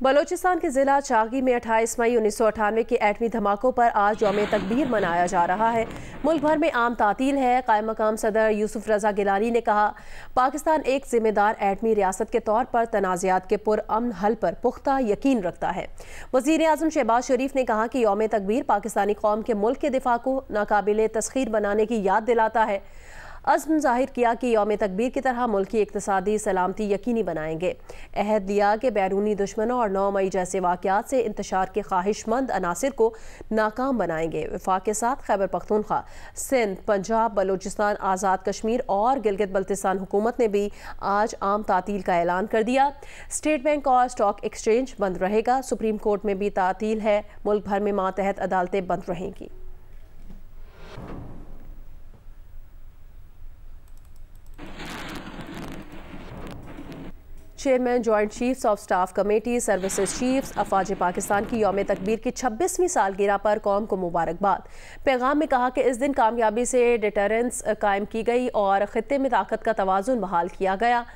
बलोचिस्तान के जिला चागी में 28 मई 1998 के एटमी धमाकों पर आज यौम तकबीर मनाया जा रहा है। मुल्क भर में आम तातील है। कायम मकाम सदर यूसुफ रजा गिलानी ने कहा, पाकिस्तान एक जिम्मेदार एटमी रियासत के तौर पर तनाज़ात के पुरअमन हल पर पुख्ता यकीन रखता है। वज़ीर आज़म शहबाज शरीफ ने कहा कि यौम तकबीर पाकिस्तानी कौम के मुल्क के दिफा को नाकाबिले तस्खीर बनाने की याद दिलाता है। अज़्म ज़ाहिर किया कि यौम तकबीर की तरह मुल्क की इक़्तिसादी सलामती यकीनी बनाएंगे। अहद दिया कि बैरूनी दुश्मनों और 9 मई जैसे वाक़यात से इंतशार के ख्वाहिशमंद अनासिर को नाकाम बनाएंगे। वफाक के साथ खैबर पख्तूनख्वा, सिंध, पंजाब, बलोचिस्तान, आज़ाद कश्मीर और गिलगित बल्तिस्तान हुकूमत ने भी आज आम तातील का ऐलान कर दिया। स्टेट बैंक और स्टॉक एक्सचेंज बंद रहेगा। सुप्रीम कोर्ट में भी तातील है। मुल्क भर में मातहत अदालतें बंद रहेंगी। Chairman joint chiefs of staff committee services chiefs अफवाज पाकिस्तान की यौम तकबीर की 26वीं सालगिरह पर कौम को मुबारकबाद। पैगाम में कहा कि इस दिन कामयाबी से डिटरेंस कायम की गई और खित्ते में ताकत का तवाज़ुन बहाल किया गया।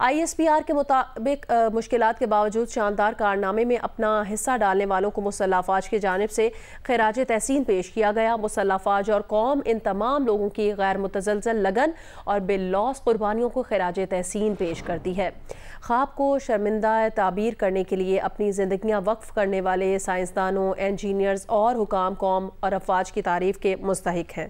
ISPR के मुताबिक मुश्किलात के बावजूद शानदार कारनामे में अपना हिस्सा डालने वालों को मुसल्लह अफवाज की जानिब से खिराज तहसीन पेश किया गया। मुसल्लह अफवाज और कौम इन तमाम लोगों की गैर मुतज़लज़ल लगन और बेलौस कुर्बानियों को खिराज तहसीन पेश करती है। ख्वाब को शर्मिंदा ताबीर करने के लिए अपनी ज़िंदगियाँ वक्फ करने वाले साइंसदानों, इंजीनियर्स और हुकाम कौम और अफवाज की तारीफ़ के मुस्तहिक हैं।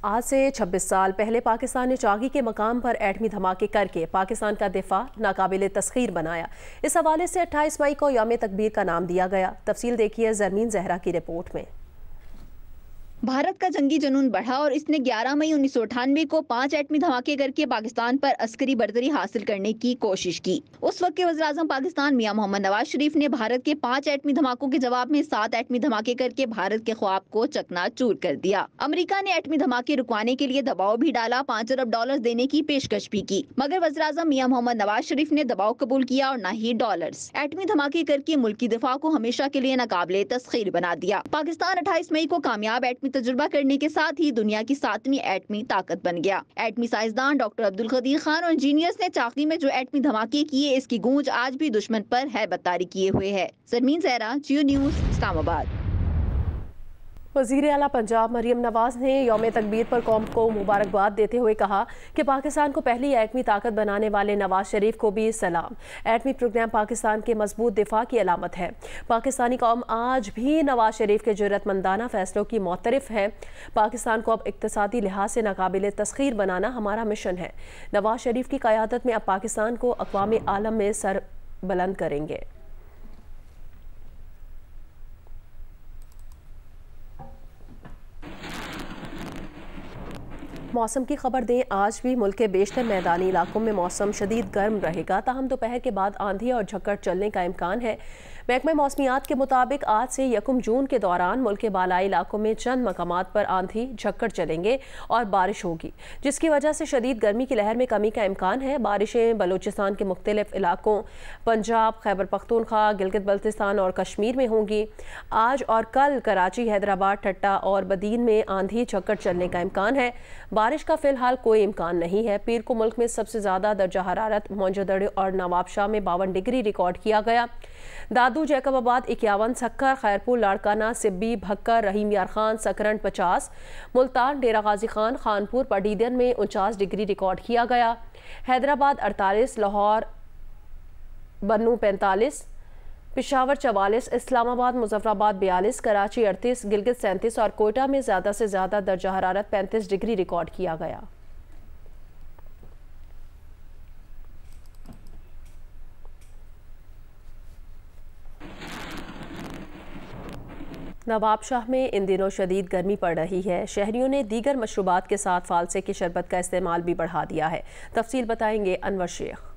आज से 26 साल पहले पाकिस्तान ने चागी के मकाम पर एटमी धमाके करके पाकिस्तान का दिफा नाकाबिले तस्खीर बनाया। इस हवाले से 28 मई को यौम तकबीर का नाम दिया गया। तफसील देखिए ज़रमीन ज़हरा की रिपोर्ट में। भारत का जंगी जुनून बढ़ा और इसने 11 मई 1998 को 5 एटमी धमाके करके पाकिस्तान पर अस्करी बर्तरी हासिल करने की कोशिश की। उस वक्त के वज़ीर-ए-आज़म पाकिस्तान मियां मोहम्मद नवाज शरीफ ने भारत के 5 एटमी धमाकों के जवाब में 7 एटमी धमाके करके भारत के ख्वाब को चकनाचूर कर दिया। अमेरिका ने एटमी धमाके रुकवाने के लिए दबाव भी डाला, $5 अरब देने की पेशकश भी की, मगर वज़ीर-ए-आज़म मियां मोहम्मद नवाज शरीफ ने दबाव कबूल किया और न ही डॉलर्स। एटमी धमाके करके मुल्क की दिफा को हमेशा के लिए नाकाबिले तस्खीर बना दिया। पाकिस्तान 28 मई को कामयाब एटमी तजुर्बा करने के साथ ही दुनिया की 7वीं एटमी ताकत बन गया। एटमी साइंसदान डॉक्टर अब्दुल कदीर खान और इंजीनियर्स ने चाकी में जो एटमी धमाके किए, इसकी गूंज आज भी दुश्मन पर है बतारी किए हुए है। ज़रमीन ज़हरा, जियो न्यूज़, इस्लामाबाद। वज़ीर आला पंजाब मरियम नवाज ने यौम तकबीर पर कौम को मुबारकबाद देते हुए कहा कि पाकिस्तान को पहली एटमी ताकत बनाने वाले नवाज शरीफ को भी सलाम। एटमी प्रोग्राम पाकिस्तान के मजबूत दिफा की अलामत है। पाकिस्तानी कौम आज भी नवाज शरीफ के जुर्रतमंदाना फैसलों की मोतरफ है। पाकिस्तान को अब इक्तिसादी लिहाज से नाकाबिले तस्खीर बनाना हमारा मिशन है। नवाज शरीफ की क़यादत में अब पाकिस्तान को अक़वाम आलम में सर बुलंद करेंगे। मौसम की खबर दें। आज भी मुल्क के बेशतर मैदानी इलाकों में मौसम शदीद गर्म रहेगा, ताहम दोपहर के बाद आंधी और झक्कड़ चलने का इम्कान है। महकमा मौसमियात के मुताबिक आज से 1 जून के दौरान मुल्क के बालाई इलाकों में चंद मकामात पर आंधी झक्कड़ चलेंगे और बारिश होगी, जिसकी वजह से शदीद गर्मी की लहर में कमी का इम्कान है। बारिशें बलोचिस्तान के मुख्तलिफ इलाकों, पंजाब, खैबर पख्तूनख्वा, गिलगित बल्तिस्तान और कश्मीर में होंगी। आज और कल कराची, हैदराबाद, ठट्टा और बदीन में आंधी झक्कड़ चलने का इम्कान है। बारिश का फिलहाल कोई इम्कान नहीं है। पीर को मुल्क में सबसे ज़्यादा दर्जा हरारत मौजूदड़े और नवाबशाह में 52 डिग्री रिकॉर्ड किया गया। दादू, जैकबाबाद 51, सक्कर, खैरपुर, लाड़काना, सिब्बी, भक्कर, रहीम यार खान, सकरन 50, मुल्तान, डेरा गाजी खान, खानपुर, पडीदन में 49 डिग्री रिकॉर्ड किया गया। हैदराबाद 48, लाहौर, बन्नू 45, पिशावर 44, इस्लामाबाद, मुजफ्फराबाद 42, कराची 38, गिलगित 37 और कोयटा में ज़्यादा से ज़्यादा दर्जा हरारत 35 डिग्री रिकॉर्ड किया गया। नवाबशाह में इन दिनों शदीद गर्मी पड़ रही है। शहरियों ने दीगर मशरूबात के साथ फालसे की शरबत का इस्तेमाल भी बढ़ा दिया है। तफसील बताएंगे अनवर शेख।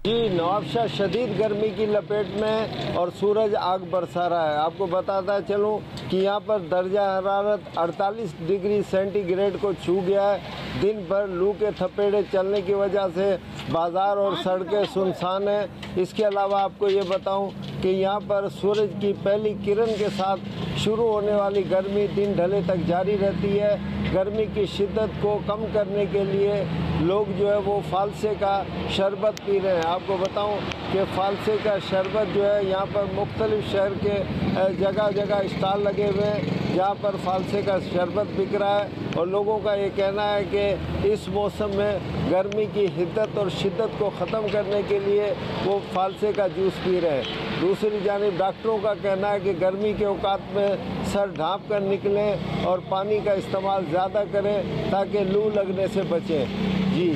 जी, नवाबशाह शदीद गर्मी की लपेट में और सूरज आग बरसा रहा है। आपको बताता चलूँ कि यहाँ पर दर्जा हरारत 48 डिग्री सेंटीग्रेड को छू गया है। दिन भर लू के थपेड़े चलने की वजह से बाज़ार और सड़कें सुनसान हैं। इसके अलावा आपको ये बताऊँ कि यहाँ पर सूरज की पहली किरण के साथ शुरू होने वाली गर्मी दिन ढले तक जारी रहती है। गर्मी की शिद्दत को कम करने के लिए लोग जो है वो फालसे का शरबत पी रहे हैं। आपको बताऊं कि फालसे का शरबत जो है यहाँ पर मुख्तलिफ शहर के जगह जगह स्टॉल लगे हुए हैं जहाँ पर फालसे का शरबत बिक रहा है और लोगों का ये कहना है कि इस मौसम में गर्मी की हिद्दत और शिद्दत को ख़त्म करने के लिए वो फालसे का जूस पी रहे हैं। दूसरी जानिब डॉक्टरों का कहना है कि गर्मी के औकात में सर ढाँप कर निकलें और पानी का इस्तेमाल ज़्यादा करें ताकि लू लगने से बचें। जी,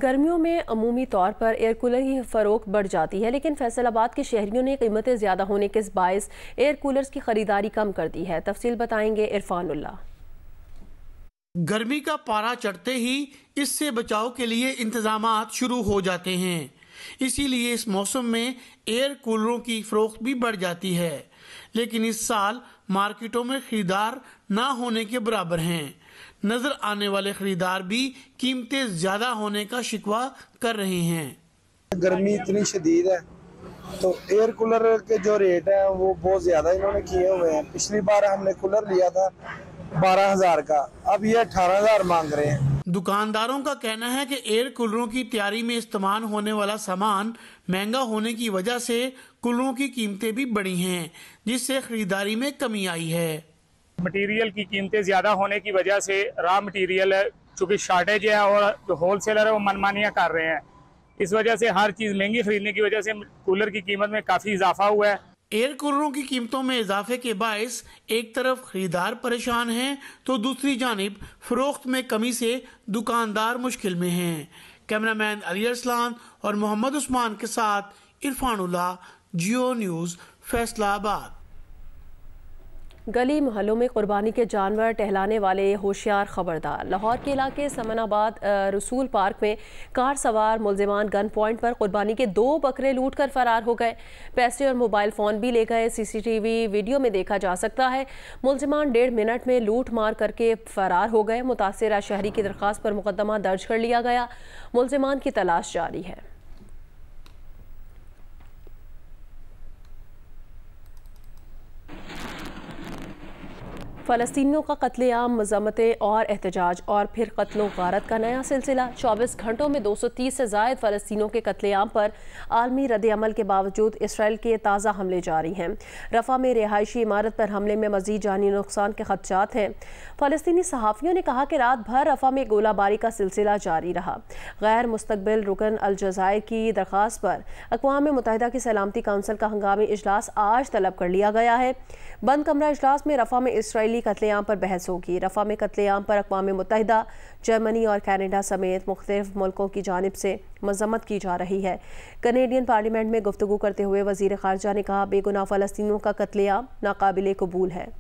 गर्मियों में अमूमी तौर पर एयर कूलर की फ़रोख्त बढ़ जाती है, लेकिन फैसलाबाद के शहरियों ने कीमतें ज़्यादा होने के बायस एयर कूलर्स की ख़रीदारी कम कर दी है। तफसील बताएंगे इरफानुल्लाह। गर्मी का पारा चढ़ते ही इससे बचाव के लिए इंतजामात शुरू हो जाते हैं, इसीलिए इस मौसम में एयर कूलरों की फरोख्त भी बढ़ जाती है। लेकिन इस साल मार्केटों में खरीदार ना होने के बराबर हैं। नजर आने वाले खरीदार भी कीमतें ज्यादा होने का शिकवा कर रहे हैं। गर्मी इतनी शदीद है तो एयर कूलर के जो रेट है वो बहुत ज्यादा इन्होंने किए हुए हैं। पिछली बार हमने कूलर लिया था 12,000 का, अब ये 18,000 मांग रहे हैं। दुकानदारों का कहना है कि एयर कूलरों की तैयारी में इस्तेमाल होने वाला सामान महंगा होने की वजह से कूलरों की कीमतें भी बढ़ी हैं, जिससे खरीदारी में कमी आई है। मटेरियल की कीमतें ज़्यादा होने की वजह से रॉ मटेरियल है चूँकि शॉर्टेज है और जो होलसेलर है वो मनमानियाँ कर रहे हैं। इस वजह से हर चीज़ महंगी खरीदने की वजह से कूलर की कीमत में काफ़ी इजाफा हुआ है। एयर कूलरों की कीमतों में इजाफे के बायस एक तरफ खरीदार परेशान हैं तो दूसरी जानिब फरोख्त में कमी से दुकानदार मुश्किल में हैं। कैमरामैन अली अरसलान और मोहम्मद उस्मान के साथ इरफानुल्लाह, जियो न्यूज़, फैसलाबाद। गली मोहल्लों में कुर्बानी के जानवर टहलाने वाले होशियार खबरदार। लाहौर के इलाके समनाबाद रसूल पार्क में कार सवार मुलजिमान गन पॉइंट पर कुर्बानी के 2 बकरे लूट कर फरार हो गए। पैसे और मोबाइल फ़ोन भी ले गए। CCTV वीडियो में देखा जा सकता है मुलजिमान 1.5 मिनट में लूट मार करके फरार हो गए। मुतासिरा शहरी की दरख्वास्त पर मुकदमा दर्ज कर लिया गया। मुलजिमान की तलाश जारी है। फ़लस्तीनियों का कत्लेआम, मज़म्मतें और एहतजाज और फिर कत्लो गारत का नया सिलसिला। 24 घंटों में 230 से ज़ायद फ़लस्तीनियों के कत्लेआम पर आलमी रद्द-ए-अमल के बावजूद इसराइल के ताज़ा हमले जारी हैं। रफ़ा में रिहायशी इमारत पर हमले में मज़ीद जानी नुकसान के खदशात हैं। फ़लस्तीनी सहाफ़ियों ने कहा कि रात भर रफ़ा में गोलाबारी का सिलसिला जारी रहा। गैर मुस्तक़बिल रुकन अल-जज़ायर की दरख्वास्त पर अक़वाम मुत्तहिदा की सलामती काउंसिल का हंगामी इजलास आज तलब कर लिया गया है। बंद कमरा इजलास में रफ़ा में इसराइली कत्लेआम पर बहस होगी। रफ़ा में कत्लेआम पर अक़वाम मुत्तहिदा, जर्मनी और कनाडा समेत मुख्तलिफ मुल्कों की जानिब से मज़म्मत की जा रही है। कनेडियन पार्लियामेंट में गुफ्तगू करते हुए वज़ीर ख़ारजा ने कहा, बेगुनाह फ़लस्तीनियों का कत्लेआम नाकाबिले कबूल है।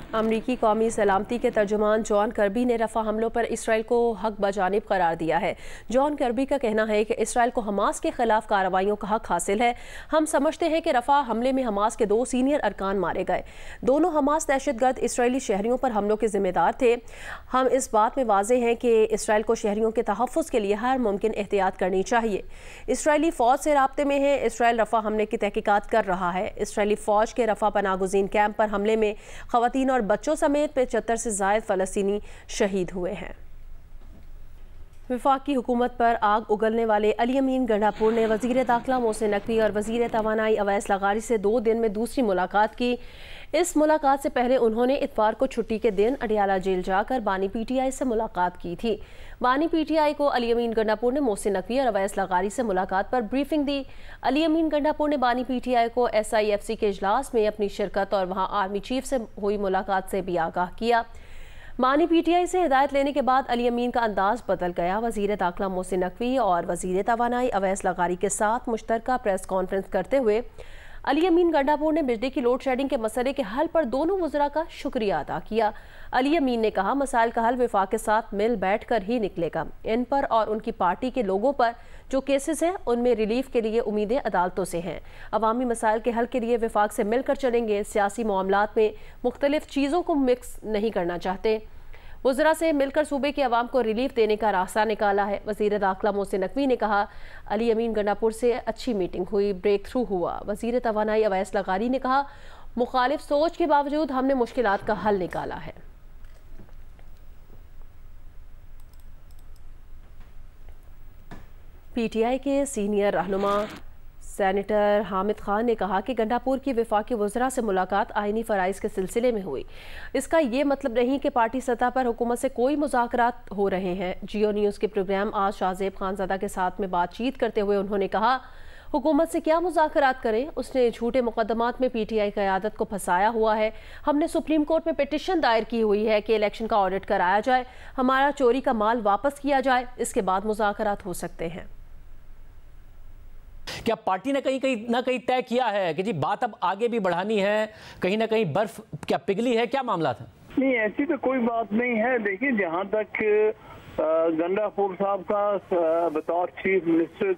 अमरीकी कौमी सलामती के तर्जुमान जॉन कर्बी ने रफ़ा हमलों पर इसराइल को हक बजानिब करार दिया है। जॉन कर्बी का कहना है कि इसराइल को हमास के खिलाफ कार्रवाइयों का हक हासिल है। हम समझते हैं कि रफ़ा हमले में हमास के 2 सीनियर अरकान मारे गए। दोनों हमास दहशतगर्द इसराइली शहरियों पर हमलों के जिम्मेदार थे। हम इस बात में वाज़ेह हैं कि इसराइल को शहरियों के तहफ़्फ़ुज़ के लिए हर मुमकिन एहतियात करनी चाहिए। इसराइली फ़ौज से राब्ते में है। इसराइल रफ़ा हमले की तहकीकात कर रहा है। इसराइली फ़ौज के रफ़ा पनाहगुज़ीन कैंप पर हमले में ख़वातीन और बच्चों समेत 75 से ज़ायद फ़लस्तीनी शहीद हुए हैं। वफाकी हुकूमत पर आग उगलने वाले अली अमीन गंडापुर ने वज़ीर दाखिला मोहसिन नकवी और वज़ीर तवानाई अवैस लगारी से 2 दिन में दूसरी मुलाकात की। इस मुलाकात से पहले उन्होंने इतवार को छुट्टी के दिन अडियाला जेल जाकर बानी PTI से मुलाकात की थी। बानी PTI को अली अमीन गंडापुर ने मोहसिन नकवी और अवैस लगारी से मुलाकात पर ब्रीफिंग दी। अली अमीन गंडापुर ने बानी PTI को SIFC के इजलास में अपनी शिरकत और वहाँ आर्मी चीफ से हुई मुलाकात से भी आगाह किया। बानी PTI से हिदायत लेने के बाद अली अमीन का अंदाज बदल गया। वज़ीर दाखिला मोहसिन नकवी और वज़ीर तवानाई अवैस लगारी के साथ मुश्तरका प्रेस कॉन्फ्रेंस करते हुए अली अमीन गंडापुर ने बिजली की लोड शेडिंग के मसले के हल पर दोनों वज़रा का शुक्रिया अदा किया। अली अमीन ने कहा, मसाइल का हल वफाक के साथ मिल बैठ कर ही निकलेगा। इन पर और उनकी पार्टी के लोगों पर जो केसेस हैं उनमें रिलीफ के लिए उम्मीदें अदालतों से हैं। अवामी मसाइल के हल के लिए वफाक से मिलकर चलेंगे। सियासी मामलात में मुख्तलिफ चीज़ों को मिक्स नहीं करना चाहते। वज़रा से मिलकर सूबे के अवाम को रिलीफ देने का रास्ता निकाला है। वज़ीर दाखिला मोहसिन नकवी ने कहा, अली अमीन गंडापुर से अच्छी मीटिंग हुई, ब्रेक थ्रू हुआ। वज़ीर तवानाई अवैस लगारी ने कहा, मुखालिफ सोच के बावजूद हमने मुश्किलात का हल निकाला है। PTI के सीनियर रहनुमा सेनेटर हामिद खान ने कहा कि गंडापुर की वफाकी वज़रा से मुलाकात आइनी फ़राइज़ के सिलसिले में हुई। इसका ये मतलब नहीं कि पार्टी सतह पर हुकूमत से कोई मुज़ाकरात हो रहे हैं। जियो न्यूज़ के प्रोग्राम आज शाहजेब खानज़ादा के साथ में बातचीत करते हुए उन्होंने कहा, हुकूमत से क्या मुज़ाकरात करें, उसने झूठे मुकदमात में PTI क़यादत को फंसाया हुआ है। हमने सुप्रीम कोर्ट में पिटिशन दायर की हुई है कि इलेक्शन का ऑडिट कराया जाए, हमारा चोरी का माल वापस किया जाए, इसके बाद मुज़ाकरात हो सकते हैं। क्या पार्टी ने कहीं तय किया है कि जी बात अब आगे भी बढ़ानी है, कहीं ना कहीं बर्फ क्या पिघली है, क्या मामला था? नहीं, ऐसी तो कोई बात नहीं है। देखिए, जहाँ तक गंडापुर साहब का बतौर चीफ मिनिस्टर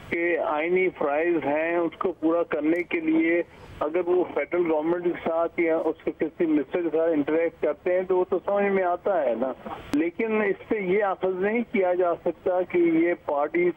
के आईनी फ़राइज़ हैं, उसको पूरा करने के लिए अगर वो फेडरल गवर्नमेंट के साथ या उसके किसी मिनिस्टर के साथ इंटरेक्ट करते हैं तो वो तो समझ में आता है ना। लेकिन इससे ये अखज़ नहीं किया जा सकता कि ये पार्टी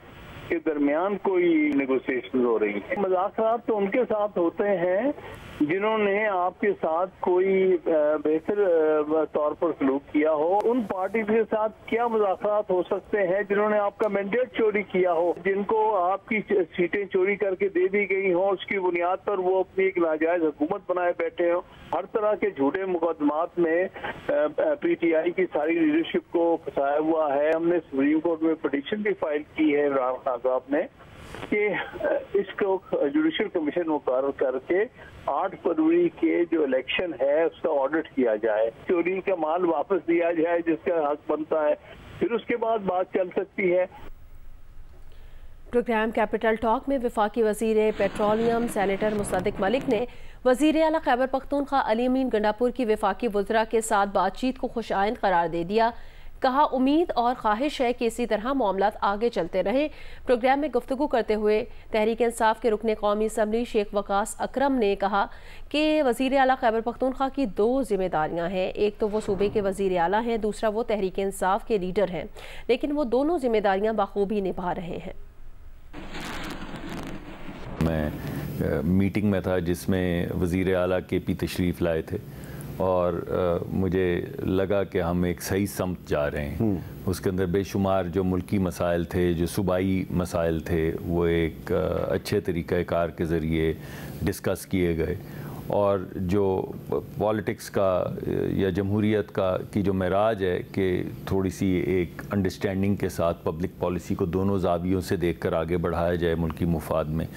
के दरमियान कोई नेगोशिएशन हो रही है। मुज़ाकरात तो उनके साथ होते हैं जिन्होंने आपके साथ कोई बेहतर तौर पर सलूक किया हो। उन पार्टी के साथ क्या मुज़ाकरात हो सकते हैं जिन्होंने आपका मैंडेट चोरी किया हो, जिनको आपकी सीटें चोरी करके दे दी गई हो, उसकी बुनियाद पर वो अपनी एक नाजायज हुकूमत बनाए बैठे हो। हर तरह के झूठे मुकदमात में PTI की सारी लीडरशिप को फंसाया हुआ है। हमने सुप्रीम कोर्ट में पिटीशन भी फाइल की है इमरान खान साहब ने कि इसको जुडिशल कमीशन मुकर्रर करके 8 फरवरी के जो इलेक्शन है उसका ऑडिट किया जाए, चोरी का माल वापस दिया जाए जिसका हक बनता है, फिर उसके बाद बात चल सकती है। प्रोग्राम कैपिटल टॉक में वफाकी वज़ीर पेट्रोलियम सेनेटर मुसद्दिक मलिक ने वज़ीर आला खैबर पख्तूनख्वा अली अमीन गंडापुर की वफाकी वज़रा के साथ बातचीत को खुशआइंद करार दे दिया। कहा, उम्मीद और ख्वाहिश है कि इसी तरह मामलात आगे चलते रहे। प्रोग्राम में गुफ्तगू करते हुए तहरीक इंसाफ के रुकने कौमी असम्बली शेख वकास अकरम ने कहा कि वज़ीर आला खैबर पख्तूनख्वा की 2 जिम्मेदारियां हैं, एक तो वो सूबे के वज़ीर आला हैं, दूसरा वो तहरीक इंसाफ के लीडर हैं, लेकिन वो दोनों जिम्मेदारियां बखूबी निभा रहे हैं। मैं मीटिंग में था जिसमें वज़ीर आला KP तशरीफ़ लाए थे और मुझे लगा कि हम एक सही समत जा रहे हैं। उसके अंदर बेशुमार जो मुल्की मसाइल थे, जो सूबाई मसाइल थे, वो एक अच्छे तरीक़ाकार के ज़रिए डिस्कस किए गए और जो पॉलिटिक्स का या जमहूरियत का की जो मेराज है कि थोड़ी सी एक अंडरस्टैंडिंग के साथ पब्लिक पॉलिसी को दोनों ज़ावियों से देखकर आगे बढ़ाया जाए मुल्की मुफाद में,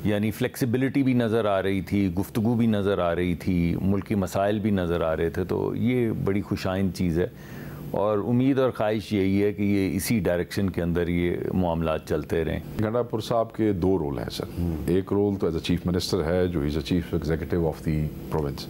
यानी फ्लेक्सिबिलिटी भी नज़र आ रही थी, गुफ्तगू भी नज़र आ रही थी, मुल्की मसाइल भी नज़र आ रहे थे। तो ये बड़ी खुशाइंद चीज़ है और उम्मीद और ख्वाहिश यही है कि ये इसी डायरेक्शन के अंदर ये मामलात चलते रहें। गंडापुर साहब के 2 रोल हैं सर। एक रोल तो एज अ चीफ मिनिस्टर है जो is a chief executive of the province,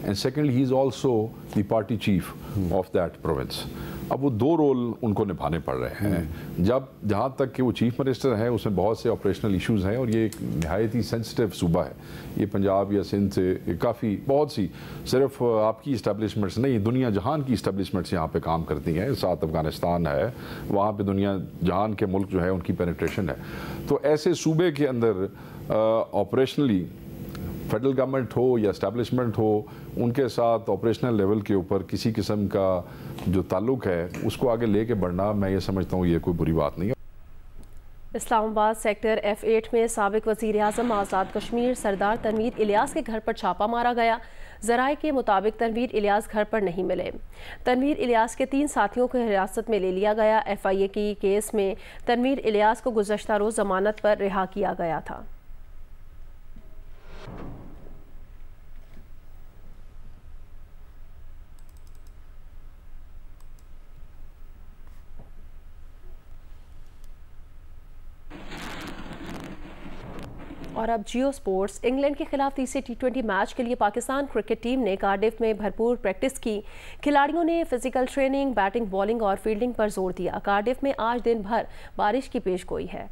and secondly he is also the party chief of that province. अब वो 2 रोल उनको निभाने पड़ रहे हैं। जहाँ तक कि वो चीफ मिनिस्टर हैं उसमें बहुत से ऑपरेशनल इश्यूज़ हैं और ये एक नहायत ही सेंसिटिव सूबा है। ये पंजाब या सिंध से काफ़ी बहुत सी सिर्फ आपकी इस्टेब्लिशमेंट्स नहीं, दुनिया जहान की इस्टेब्लिशमेंट्स यहाँ पे काम करती हैं। साथ अफ़गानिस्तान है, वहाँ पे दुनिया जहान के मुल्क जो है उनकी पेनिट्रेशन है। तो ऐसे सूबे के अंदर ऑपरेशनली फेडरल गवर्नमेंट हो या एस्टैब्लिशमेंट हो, उनके साथ ऑपरेशनल लेवल के ऊपर किसी किस्म का जो ताल्लुक है उसको आगे लेके बढ़ना, मैं ये समझता हूँ ये कोई बुरी बात नहीं है। इस्लामाबाद सेक्टर F8 में साबिक वज़ीर आज़म आज़ाद कश्मीर सरदार तनवीर इलियास के घर पर छापा मारा गया। ज़राए के मुताबिक तनवीर इलियास घर पर नहीं मिले। तनवीर इलियास के 3 साथियों को हिरासत में ले लिया गया। FIA की केस में तनवीर इलियास को गुज़श्ता रोज़ ज़मानत पर रिहा किया गया था। और अब जियो स्पोर्ट्स। इंग्लैंड के खिलाफ तीसरे T20 मैच के लिए पाकिस्तान क्रिकेट टीम ने कार्डिफ में भरपूर प्रैक्टिस की। खिलाड़ियों ने फिजिकल ट्रेनिंग, बैटिंग, बॉलिंग और फील्डिंग पर जोर दिया। कार्डिफ में आज दिन भर बारिश की पेशगोई है।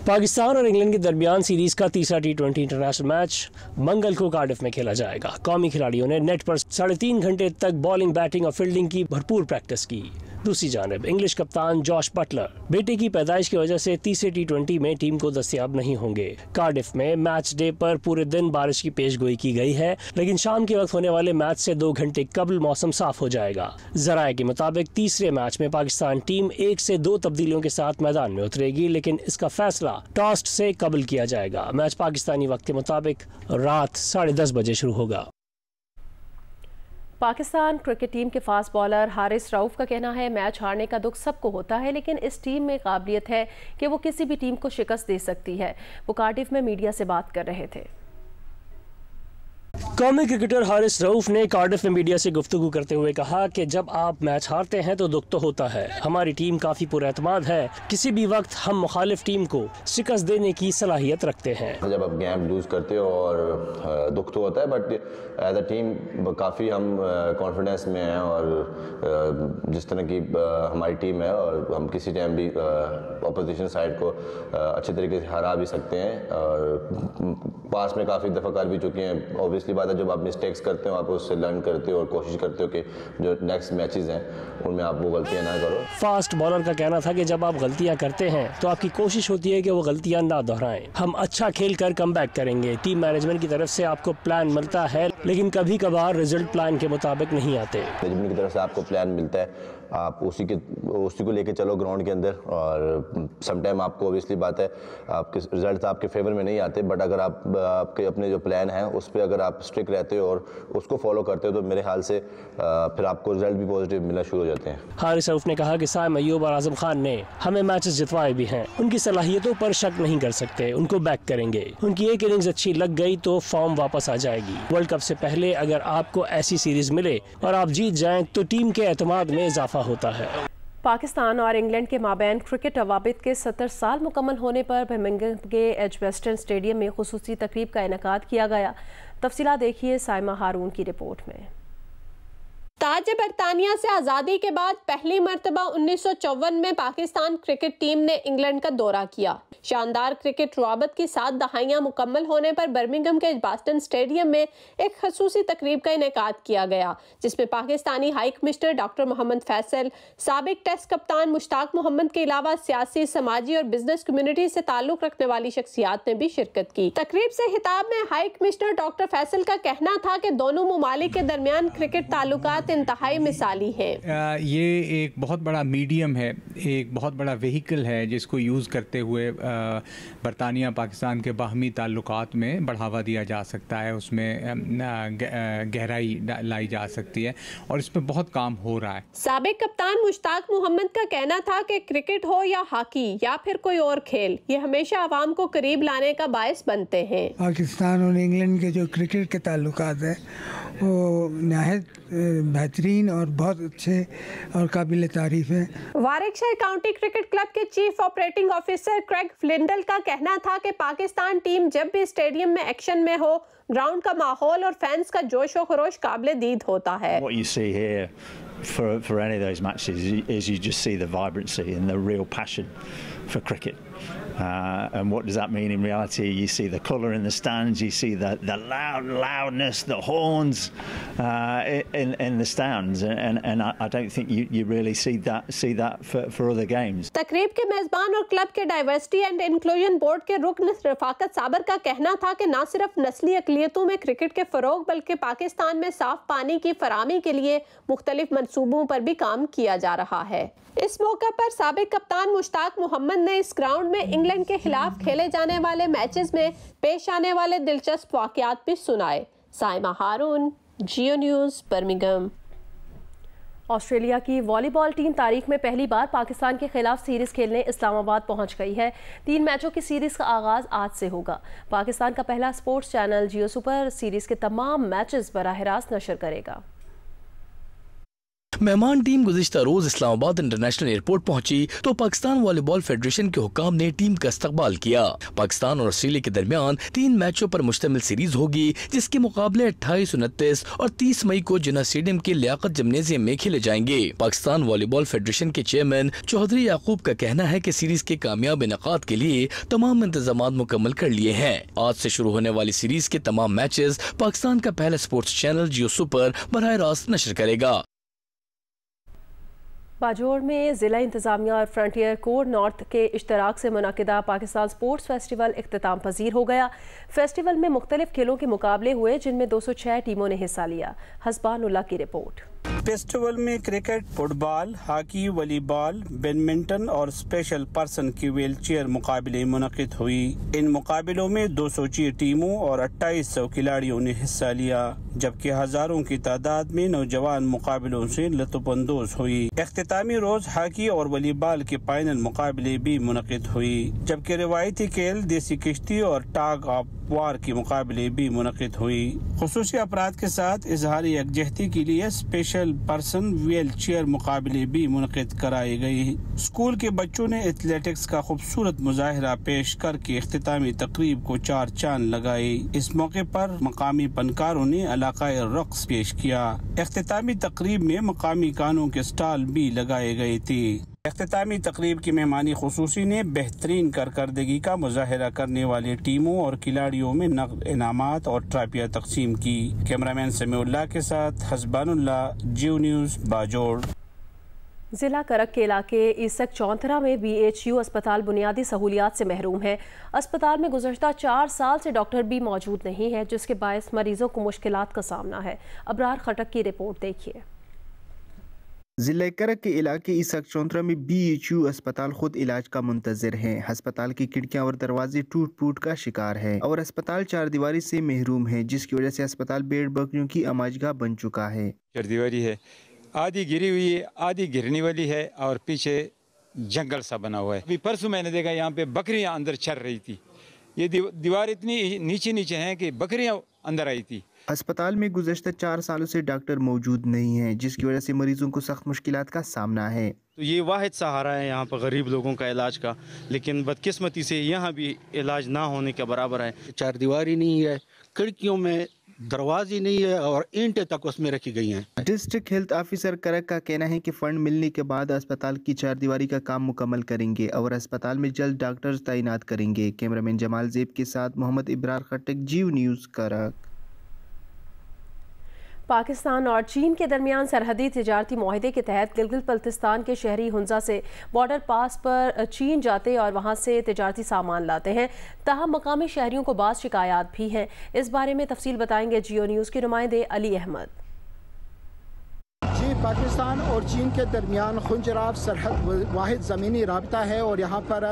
पाकिस्तान और इंग्लैंड के दरमियान सीरीज का तीसरा T20 इंटरनेशनल मैच मंगल को कार्डिफ में खेला जाएगा। कौमी खिलाड़ियों ने नेट पर 3.5 घंटे तक बॉलिंग, बैटिंग और फील्डिंग की भरपूर प्रैक्टिस की। दूसरी जानिब इंग्लिश कप्तान जॉश बटलर बेटे की पैदाइश की वजह से तीसरे T20 में टीम को दस्तयाब नहीं होंगे। कार्डिफ में मैच डे पर पूरे दिन बारिश की पेशगोई की गई है, लेकिन शाम के वक्त होने वाले मैच से 2 घंटे कबल मौसम साफ हो जाएगा। जराये के मुताबिक तीसरे मैच में पाकिस्तान टीम 1 से 2 तब्दीलियों के साथ मैदान में उतरेगी, लेकिन इसका फैसला टॉस से कबल किया जाएगा। मैच पाकिस्तानी वक्त के मुताबिक रात 10:30 बजे शुरू होगा। पाकिस्तान क्रिकेट टीम के फास्ट बॉलर हारिस रऊफ का कहना है, मैच हारने का दुख सबको होता है, लेकिन इस टीम में काबिलियत है कि वो किसी भी टीम को शिकस्त दे सकती है। वो कार्डिफ में मीडिया से बात कर रहे थे। कौमी क्रिकेटर हारिस रऊफ ने कार्डिफ में मीडिया से गुफ्तगू करते हुए कहा कि जब आप मैच हारते हैं तो दुख तो होता है। हमारी टीम काफ़ी पुरएतमाद है, किसी भी वक्त हम मुखालिफ टीम को शिकस्त देने की सलाहियत रखते हैं। जब आप गेम लूज़ करते हो और दुख तो होता है, बट एज अ टीम काफ़ी हम कॉन्फिडेंस में हैं और जिस तरह की हमारी टीम है और हम किसी टाइम भी अपोजिशन साइड को अच्छे तरीके से हरा भी सकते हैं और पास में काफ़ी दफ़ा कर भी चुके हैं। ऑब्वियसली बात है, जब आप मिस्टेक्स करते हो आप उससे लर्न करते हो और कोशिश करते हो कि जो नेक्स्ट मैचेस हैं उनमें आप वो गलतियां ना करो। फास्ट बॉलर का कहना था कि जब आप गलतियां करते हैं तो आपकी कोशिश होती है कि वो गलतियां ना दोहराएं। हम अच्छा खेल कर कमबैक करेंगे। टीम मैनेजमेंट की तरफ से आपको प्लान मिलता है, लेकिन कभी कभार रिजल्ट प्लान के मुताबिक नहीं आते। मैनेजमेंट की तरफ से आपको प्लान मिलता है, आप उसी को लेके चलो ग्राउंड के अंदर और समटाइम आपको ऑब्वियसली बात है आपके रिजल्ट आपके फेवर में नहीं आते, बट अगर आप आपके अपने जो प्लान है उस पर अगर आप स्ट्रिक्ट रहते हो और उसको फॉलो करते हो तो मेरे ख्याल से फिर आपको रिजल्ट भी पॉजिटिव मिलना शुरू हो जाते हैं। हारिस रऊफ ने कहा कि साइम अय्यूब और आजम खान ने हमें मैचेस जितवाए भी हैं। उनकी सलाहियतों पर शक नहीं कर सकते, उनको बैक करेंगे। उनकी एक इनिंग्स अच्छी लग गई तो फॉर्म वापस आ जाएगी। वर्ल्ड कप से पहले अगर आपको ऐसी सीरीज मिले और आप जीत जाएं तो टीम के एतमाद में इजाफा होता है। पाकिस्तान और इंग्लैंड के माबैन क्रिकेट अवाबित के 70 साल मुकम्मल होने पर बर्मिंघम के एजबेस्टन स्टेडियम में खुसूसी तकरीब का इनेकाद किया गया। तफसीलात देखिए साइमा हारून की रिपोर्ट में। ताज बरतानिया से आज़ादी के बाद पहली मरतबा 1954 में पाकिस्तान क्रिकेट टीम ने इंग्लैंड का दौरा किया। शानदार क्रिकेट रवाबत की 7 दहाइयां मुकम्मल होने पर बर्मिंघम के एजबास्टन स्टेडियम में एक खसूसी तकरीब का इनेकाद किया गया, जिसमें Pakistani high commissioner doctor Mohammad Faisal, साबिक टेस्ट कप्तान मुश्ताक मोहम्मद के अलावा सियासी, समाजी और बिजनेस कम्युनिटी से ताल्लुक रखने वाली शख्सियात ने भी शिरकत की। तकरीब से खिताब में हाई कमिश्नर डॉक्टर फैसल का कहना था कि दोनों ममालिक के दरमियान क्रिकेट ताल्लुकात इंतहाई मिसाली है। ये एक बहुत बड़ा मीडियम है, एक बहुत बड़ा व्हीकल है जिसको यूज़ करते हुए बरतानिया पाकिस्तान के बाहमी ताल्लुकात में बढ़ावा दिया जा सकता है, उसमें गहराई लाई जा सकती है और इस पर बहुत काम हो रहा है। साबिक कप्तान मुश्ताक मोहम्मद का कहना था कि क्रिकेट हो या हॉकी या फिर कोई और खेल, ये हमेशा आवाम को करीब लाने का बायस बनते हैं। पाकिस्तान और इंग्लैंड के जो क्रिकेट के ताल्लुकात है वो निहायत बेहतरीन और बहुत अच्छे और काबिल तारीफ है। वारिकशायर काउंटी क्रिकेट क्लब के चीफ ऑपरेटिंग ऑफिसर क्रेग फ्लिंडल का कहना था कि पाकिस्तान टीम जब भी स्टेडियम में एक्शन में हो, ग्राउंड का माहौल और फैंस का जोश व खरोश काबिल दीद होता है। What you see here for any of those matches is you just see the vibrancy and the real passion for cricket. And what does that mean in reality? You see the colour in the stands, you see the loudness, the horns in the stands, and I don't think you really see that for other games. तकरीब के मेजबान और club के diversity and inclusion board के रुकन रफाकत साबर का कहना था कि न सिर्फ नस्ली अकलियतों में क्रिकेट के फरोग बल्कि पाकिस्तान में साफ पानी की फराहमी के लिए मुख्तलिफ मंसूबों पर भी काम किया जा रहा है। इस मौके पर साबिक कप्तान मुश्ताक मोहम्मद ने इस ग्राउंड में इंग्लैंड के खिलाफ खेले जाने वाले मैचेस में पेश आने वाले दिलचस्प वाकयात भी सुनाए। साइमा हारून, जियो न्यूज़, बर्मिंघम। ऑस्ट्रेलिया की वॉलीबॉल टीम तारीख में पहली बार पाकिस्तान के खिलाफ सीरीज खेलने इस्लामाबाद पहुंच गई है। 3 मैचों की सीरीज का आगाज आज से होगा। पाकिस्तान का पहला स्पोर्ट्स चैनल जियो सुपर सीरीज के तमाम मैचेस बराह रास्त नशर करेगा। मेहमान टीम गुज़िश्ता रोज इस्लामाबाद इंटरनेशनल एयरपोर्ट पहुंची तो पाकिस्तान वॉलीबॉल फेडरेशन के हुक्काम ने टीम का इस्तकबाल किया। पाकिस्तान और ऑस्ट्रेलिया के दरमियान 3 मैचों पर मुश्तमिल सीरीज होगी, जिसके मुकाबले 28, 29 और 30 मई को जिन्ना स्टेडियम के लियाकत जिम्नेजियम में खेले जाएंगे। पाकिस्तान वॉलीबॉल फेडरेशन के चेयरमैन चौधरी याकूब का कहना है कि सीरीज के कामयाब इनेकाद के लिए तमाम इंतजाम मुकम्मल कर लिए हैं। आज से शुरू होने वाली सीरीज के तमाम मैचेस पाकिस्तान का पहला स्पोर्ट्स चैनल जियो सुपर बराह रास्त नशर करेगा। बाजोड़ में जिला इंतजामिया और फ्रंटियर कोर नॉर्थ के इश्तराक से मुनाकिदा पाकिस्तान स्पोर्ट्स फेस्टिवल इख्तिताम पजीर हो गया। फेस्टिवल में मुख्तलिफ खेलों के मुकाबले हुए, जिनमें 206 टीमों ने हिस्सा लिया। हसबानुल्लाह की रिपोर्ट। फेस्टिवल में cricket, football, hockey, volleyball, badminton और स्पेशल पर्सन की व्हीलचेयर मुकाबले मुनक़िद हुई। इन मुकाबलों में 206 टीमों और 2800 खिलाड़ियों ने हिस्सा लिया, जबकि हजारों की तादाद में नौजवान मुकाबलों से लुत्फ़अंदोज़ हुई। इख्तितामी रोज हॉकी और वॉलीबॉल के फाइनल मुकाबले भी मुनक़िद हुई, जबकि रिवायती खेल, देसी किश्ती और टाग ऑफ वार के मुकाबले भी मुनक़िद हुई। खुसूसी अफराद के साथ इजहार यकजहती के लिए स्पेशल पर्सन व्हील चेयर मुकाबले भी मुनक़िद कराए गए। स्कूल के बच्चों ने एथलेटिक्स का खूबसूरत मुजाहिरा पेश करके इख्तितामी तकरीब को 4 चांद लगाए। इस मौके पर मकामी फनकारों ने इलाकाई रक्स पेश किया। इख्तितामी तकरीब में मकामी गानों के स्टॉल भी लगाए गए थे। इख्तितामी तकरीब की मेहमानी खुसूसी ने बेहतरीन कारकर्दगी का मुजाहिरा करने वाली टीमों और खिलाड़ियों में नकद इनामात और ट्रॉफियां तकसीम की। कैमरामैन समीउल्लाह के साथ हसबानुल्लाह, जियो न्यूज़, बाजोड़। जिला करक के इलाके ईसक चौंतरा में BHU अस्पताल बुनियादी सहूलियात से महरूम है। अस्पताल में गुज़श्ता 4 साल से डॉक्टर भी मौजूद नहीं है, जिसके बायस मरीजों को मुश्किलात का सामना है। अबरार खटक की रिपोर्ट देखिए। जिला करक के इलाके ईसक चौंतरा में BHU अस्पताल खुद इलाज का मुंतजर है। अस्पताल की खिड़कियां और दरवाजे टूट फूट का शिकार है और अस्पताल 4 दीवारी से महरूम है, जिसकी वजह से अस्पताल भेड़ बकरियों की अमाजगाह बन चुका है। 4 दीवारी है, आधी गिरी हुई है, आधी गिरने वाली है और पीछे जंगल सा बना हुआ है। अभी परसों मैंने देखा यहाँ पे बकरियाँ अंदर चल रही थी। ये दीवार इतनी नीचे हैं कि बकरियाँ अंदर आई थी। अस्पताल में गुज़श्ता 4 सालों से डॉक्टर मौजूद नहीं है, जिसकी वजह से मरीजों को सख्त मुश्किलात का सामना है। तो ये वाहिद सहारा है यहाँ पर गरीब लोगों का इलाज का, लेकिन बदकिस्मती से यहाँ भी इलाज ना होने के बराबर है। 4 दीवारी नहीं है, खिड़कियों में दरवाजे नहीं है और ईंटें तक उसमें रखी गई हैं। डिस्ट्रिक्ट हेल्थ ऑफिसर करक का कहना है कि फंड मिलने के बाद अस्पताल की 4 दीवारी का काम मुकम्मल करेंगे और अस्पताल में जल्द डॉक्टर्स तैनात करेंगे। कैमरामैन जमाल जेब के साथ मोहम्मद इब्रार खटक, जियो न्यूज़, करक। पाकिस्तान और चीन के दरमियान सरहदी तिजारती मुआहदे के तहत गिलगित बल्तिस्तान के शहरी हुंजा से बॉर्डर पास पर चीन जाते और वहां से तिजारती सामान लाते हैं। ताहम मकामी शहरियों को बाज़ शिकायत भी हैं। इस बारे में तफसील बताएंगे जियो न्यूज़ के नुमाइंदे अली अहमद। पाकिस्तान और चीन के दरमियान खुंजराब सरहद वाहिद ज़मीनी राब्ता है और यहाँ पर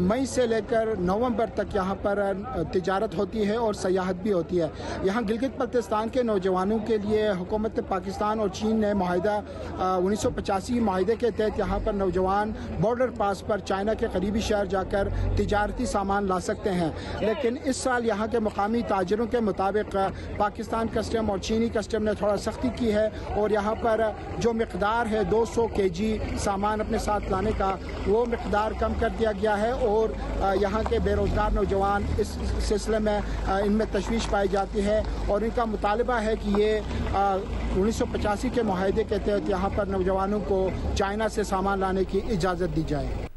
मई से लेकर नवंबर तक यहाँ पर तिजारत होती है और सयाहत भी होती है। यहाँ गिलगित बल्तिस्तान के नौजवानों के लिए हुकूमत पाकिस्तान और चीन ने माहिदा 1985 माहिदे के तहत यहाँ पर नौजवान बॉर्डर पास पर चाइना के करीबी शहर जाकर तिजारती सामान ला सकते हैं, लेकिन इस साल यहाँ के मकामी ताजरों के मुताबिक पाकिस्तान कस्टम और चीनी कस्टम ने थोड़ा सख्ती की है और यहाँ पर जो मिकदार है 200 kg सामान अपने साथ लाने का, वो मिकदार कम कर दिया गया है और यहाँ के बेरोज़गार नौजवान इस सिलसिले में इनमें तशवीश पाई जाती है और इनका मुतालबा है कि ये 1985 के मुआहदे के तहत यहाँ पर नौजवानों को चाइना से सामान लाने की इजाज़त दी जाए।